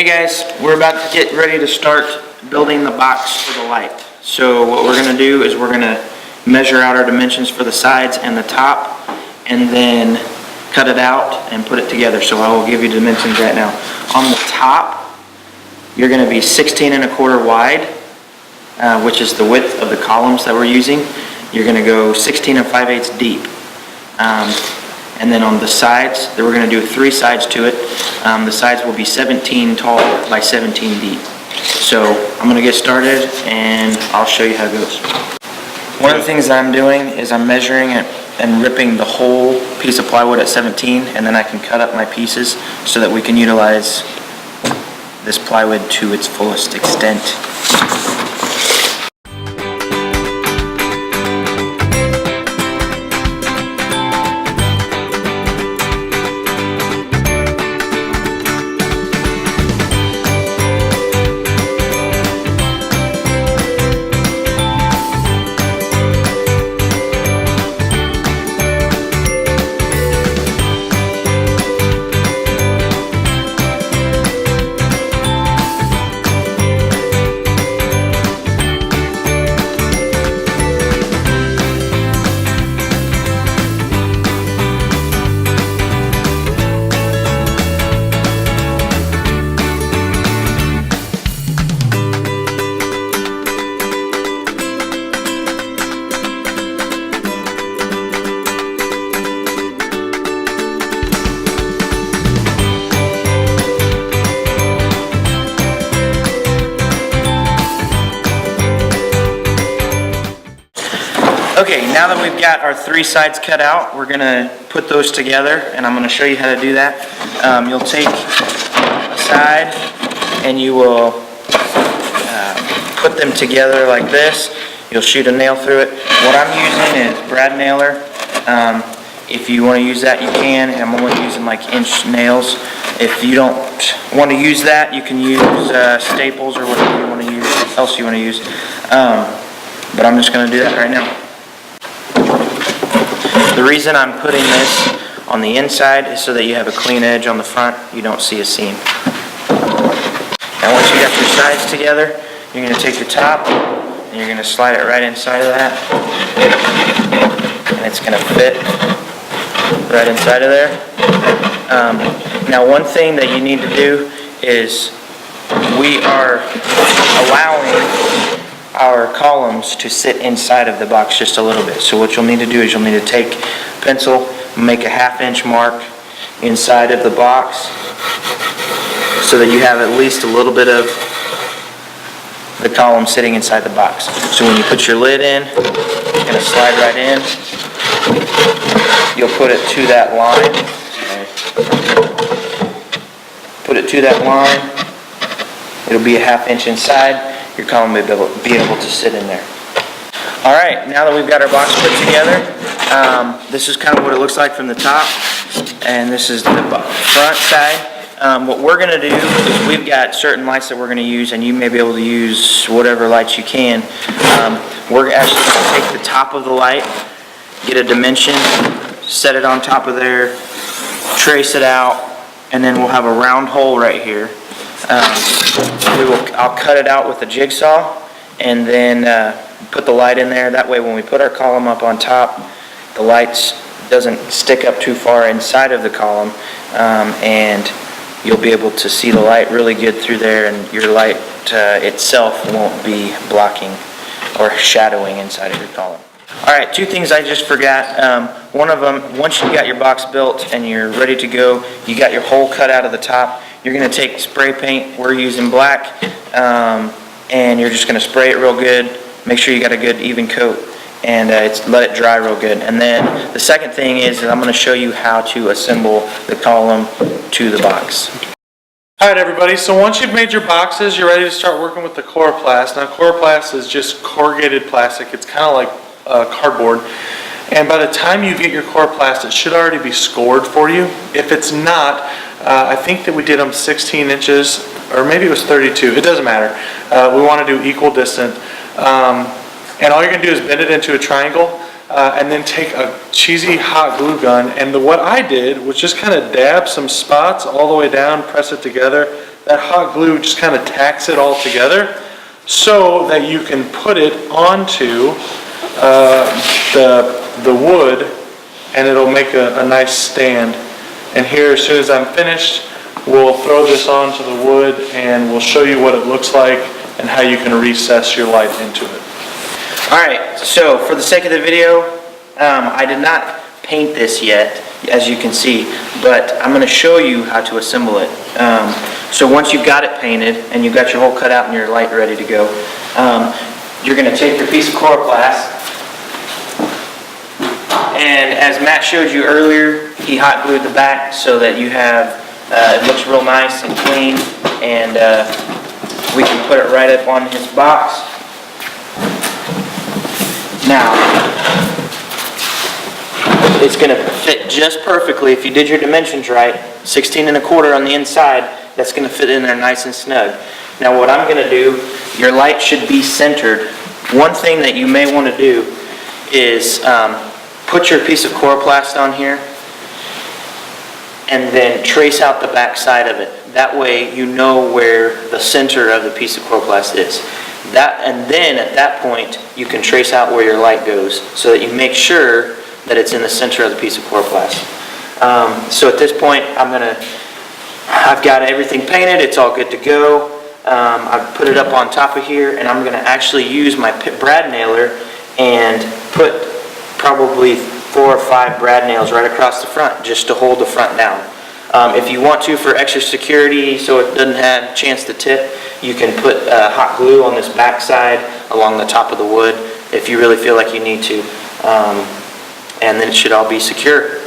Hey guys, we're about to get ready to start building the box for the light. So what we're going to do is we're going to measure out our dimensions for the sides and the top, and then cut it out and put it together. So I will give you dimensions right now. On the top, you're going to be 16 1/4 wide, which is the width of the columns that we're using. You're going to go 16 5/8 deep. And then on the sides, we're going to do 3 sides to it. The sides will be 17 tall by 17 deep. So I'm going to get started and I'll show you how it goes. One of the things that I'm doing is I'm measuring it and ripping the whole piece of plywood at 17, and then I can cut up my pieces so that we can utilize this plywood to its fullest extent. Okay, now that we've got our 3 sides cut out, we're going to put those together, and I'm going to show you how to do that. You'll take a side and you will put them together like this. You'll shoot a nail through it. What I'm using is Brad Nailer. If you want to use that, you can. I'm only using like inch nails. If you don't want to use that, you can use staples or whatever you want to use, else you want to use. But I'm just going to do that right now. The reason I'm putting this on the inside is so that you have a clean edge on the front. You don't see a seam. Now once you got your sides together, you're going to take the top and you're going to slide it right inside of that. And it's going to fit right inside of there. Now one thing that you need to do is we are allowing our columns to sit inside of the box just a little bit. So what you'll need to do is you'll need to take a pencil, make a 1/2 inch mark inside of the box so that you have at least a little bit of the column sitting inside the box. So when you put your lid in, you're going to slide right in. You'll put it to that line. Put it to that line. It'll be a 1/2 inch inside. Your column will be able to sit in there. Alright, now that we've got our box put together, this is kind of what it looks like from the top, and this is the front side. What we're going to do is we've got certain lights that we're going to use, and you may be able to use whatever lights you can. We're actually going to take the top of the light, get a dimension, set it on top of there, trace it out, and then we'll have a round hole right here. I'll cut it out with a jigsaw and then put the light in there. That way when we put our column up on top, the light doesn't stick up too far inside of the column, and you'll be able to see the light really good through there, and your light itself won't be blocking or shadowing inside of your column. Alright, 2 things I just forgot. One of them, once you got your box built and you're ready to go, you got your hole cut out of the top, you're going to take spray paint. We're using black, and you're just going to spray it real good. Make sure you got a good even coat, and let it dry real good. And then the second thing is I'm going to show you how to assemble the column to the box. Alright everybody, so once you've made your boxes, you're ready to start working with the Coroplast. Now Coroplast is just corrugated plastic. It's kind of like cardboard. And by the time you get your Coroplast, it should already be scored for you. If it's not, I think that we did them 16 inches, or maybe it was 32. It doesn't matter. We want to do equal distance. And all you're going to do is bend it into a triangle. and then take a cheesy hot glue gun, and what I did was just kind of dab some spots all the way down, press it together, that hot glue just kind of tacks it all together so that you can put it onto the wood, and it'll make a nice stand. And here, as soon as I'm finished, we'll throw this onto the wood and we'll show you what it looks like and how you can recess your light into it. All right, so for the sake of the video, I did not paint this yet, as you can see, but I'm going to show you how to assemble it. So once you've got it painted and you've got your hole cut out and your light ready to go, you're going to take your piece of chloroplast, and as Matt showed you earlier, he hot glued the back so that you have, it looks real nice and clean, and we can put it right up on his box. Now, it's going to fit just perfectly if you did your dimensions right. 16 1/4 on the inside, that's going to fit in there nice and snug. Now what I'm going to do, your light should be centered. One thing that you may want to do is put your piece of chloroplast on here and then trace out the back side of it. That way you know where the center of the piece of chloroplast is. And then at that point you can trace out where your light goes so that you make sure that it's in the center of the piece of chloroplast. So at this point I've got everything painted, it's all good to go. I've put it up on top of here, and I'm going to actually use my brad nailer and put probably 4 or 5 brad nails right across the front just to hold the front down. If you want to, for extra security so it doesn't have a chance to tip, you can put hot glue on this back side along the top of the wood if you really feel like you need to, and then it should all be secure.